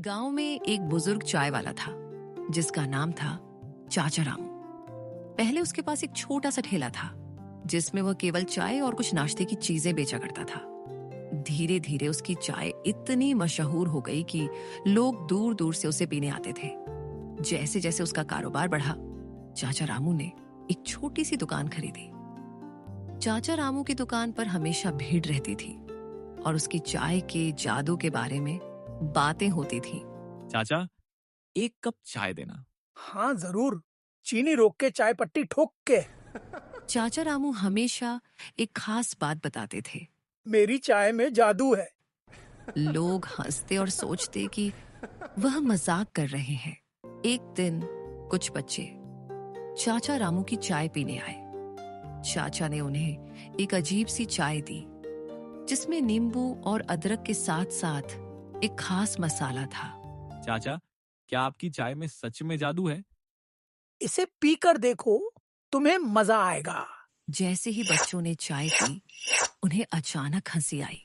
गांव में एक बुजुर्ग चाय वाला था जिसका नाम था चाचा रामू। पहले उसके पास एक छोटा सा ठेला था जिसमें वह केवल चाय और कुछ नाश्ते की चीजें बेचा करता था। धीरे धीरे उसकी चाय इतनी मशहूर हो गई कि लोग दूर दूर से उसे पीने आते थे। जैसे जैसे उसका कारोबार बढ़ा, चाचा रामू ने एक छोटी सी दुकान खरीदी। चाचा रामू की दुकान पर हमेशा भीड़ रहती थी और उसकी चाय के जादू के बारे में बातें होती थी। चाचा, एक कप चाय देना। हाँ जरूर, चीनी रोक के चाय पत्ती ठोक के। चाचा रामू हमेशा एक खास बात बताते थे। मेरी चाय में जादू है। लोग हंसते और सोचते कि वह मजाक कर रहे हैं। एक दिन कुछ बच्चे चाचा रामू की चाय पीने आए। चाचा ने उन्हें एक अजीब सी चाय दी जिसमें नींबू और अदरक के साथ साथ एक खास मसाला था। चाचा, क्या आपकी चाय में सच में जादू है? इसे पीकर देखो, तुम्हें मजा आएगा। जैसे ही बच्चों ने चाय पी, उन्हें अचानक हंसी आई।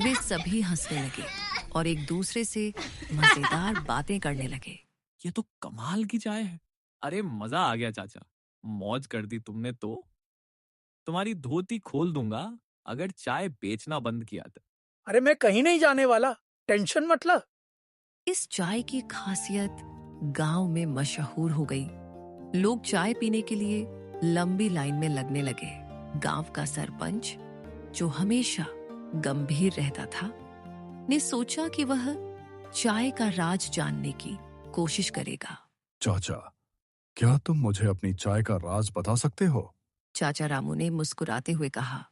वे सभी हंसने लगे और एक दूसरे से मजेदार बातें करने लगे। ये तो कमाल की चाय है। अरे मजा आ गया चाचा, मौज कर दी तुमने तो। तुम्हारी धोती खोल दूंगा अगर चाय बेचना बंद किया तो। अरे मैं कहीं नहीं जाने वाला, टेंशन मत ला। इस चाय की खासियत गांव में मशहूर हो गई। लोग चाय पीने के लिए लंबी लाइन में लगने लगे। गांव का सरपंच, जो हमेशा गंभीर रहता था, ने सोचा कि वह चाय का राज जानने की कोशिश करेगा। चाचा, क्या तुम मुझे अपनी चाय का राज बता सकते हो? चाचा रामू ने मुस्कुराते हुए कहा,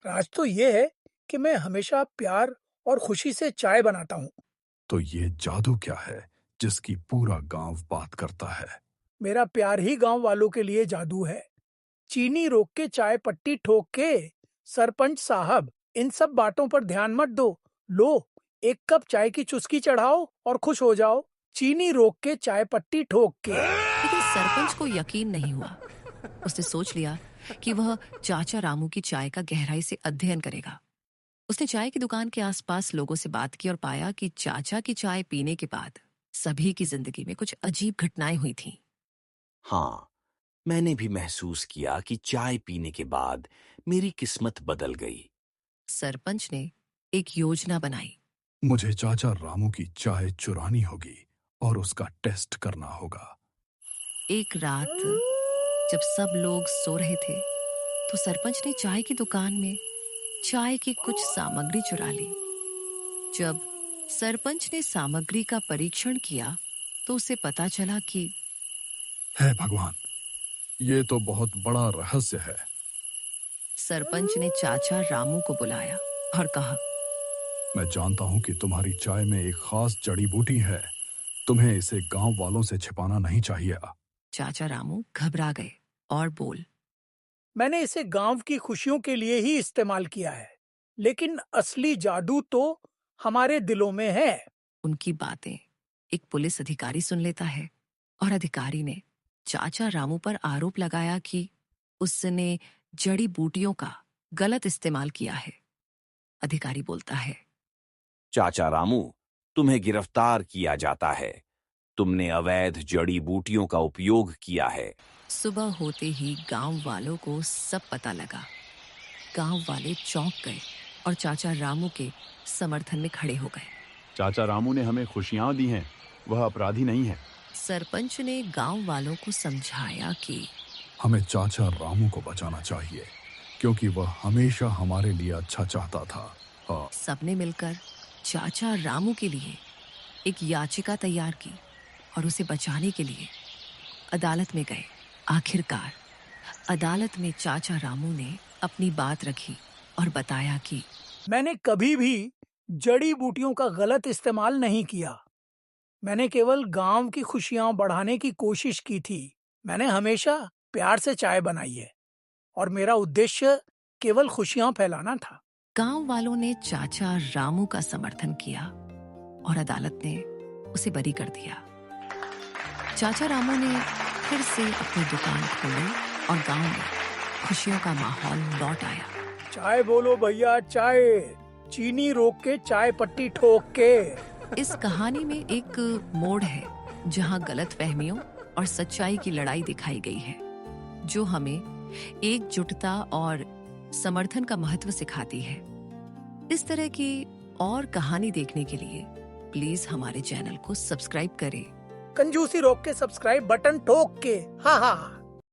राज तो ये है कि मैं हमेशा प्यार और खुशी से चाय बनाता हूँ। तो ये जादू क्या है जिसकी पूरा गांव बात करता है? मेरा प्यार ही गांव वालों के लिए जादू है। चीनी रोक के चाय पत्ती ठोक के। सरपंच साहब, इन सब बातों पर ध्यान मत दो। लो, एक कप चाय की चुस्की चढ़ाओ और खुश हो जाओ। चीनी रोक के चाय पत्ती ठोक के। लेकिन सरपंच को यकीन नहीं हुआ। उसने सोच लिया कि वह चाचा रामू की चाय का गहराई से अध्ययन करेगा। उसने चाय की दुकान के आसपास लोगों से बात की और पाया कि चाचा की चाय पीने के बाद सभी की जिंदगी में कुछ अजीब घटनाएं हुई थीं। हाँ, मैंने भी महसूस किया कि चाय पीने के बाद मेरी किस्मत बदल गई। सरपंच ने एक योजना बनाई। मुझे चाचा रामू की चाय चुरानी होगी और उसका टेस्ट करना होगा। एक रात जब सब लोग सो रहे थे, तो सरपंच ने चाय की दुकान में चाय की कुछ सामग्री चुरा ली। जब सरपंच ने सामग्री का परीक्षण किया, तो उसे पता चला कि हे भगवान, ये तो बहुत बड़ा रहस्य है। सरपंच ने चाचा रामू को बुलाया और कहा, मैं जानता हूँ कि तुम्हारी चाय में एक खास जड़ी बूटी है। तुम्हें इसे गांव वालों से छिपाना नहीं चाहिए। चाचा रामू घबरा गए और बोल, मैंने इसे गांव की खुशियों के लिए ही इस्तेमाल किया है, लेकिन असली जादू तो हमारे दिलों में है। उनकी बातें एक पुलिस अधिकारी सुन लेता है और अधिकारी ने चाचा रामू पर आरोप लगाया कि उसने जड़ी बूटियों का गलत इस्तेमाल किया है। अधिकारी बोलता है, चाचा रामू, तुम्हें गिरफ्तार किया जाता है। तुमने अवैध जड़ी बूटियों का उपयोग किया है। सुबह होते ही गांव वालों को सब पता लगा। गांव वाले चौंक गए और चाचा रामू के समर्थन में खड़े हो गए। चाचा रामू ने हमें खुशियां दी हैं, वह अपराधी नहीं है। सरपंच ने गांव वालों को समझाया कि हमें चाचा रामू को बचाना चाहिए क्योंकि वह हमेशा हमारे लिए अच्छा चाहता था। हाँ। सबने मिलकर चाचा रामू के लिए एक याचिका तैयार की और उसे बचाने के लिए अदालत में गए। आखिरकार अदालत में चाचा रामू ने अपनी बात रखी और बताया कि मैंने कभी भी जड़ी बूटियों का गलत इस्तेमाल नहीं किया। मैंने केवल गांव की खुशियां बढ़ाने की कोशिश की थी। मैंने हमेशा प्यार से चाय बनाई है और मेरा उद्देश्य केवल खुशियां फैलाना था। गांव वालों ने चाचा रामू का समर्थन किया और अदालत ने उसे बरी कर दिया। चाचा रामू ने फिर से अपनी दुकान खोली और गांव में खुशियों का माहौल लौट आया। चाय बोलो भैया, चाय। चीनी रोक के चाय पत्ती ठोक के। इस कहानी में एक मोड़ है जहां गलत फहमियों और सच्चाई की लड़ाई दिखाई गई है, जो हमें एकजुटता और समर्थन का महत्व सिखाती है। इस तरह की और कहानी देखने के लिए प्लीज हमारे चैनल को सब्सक्राइब करें। कंजूसी रोक के सब्सक्राइब बटन ठोक के। हाँ हाँ।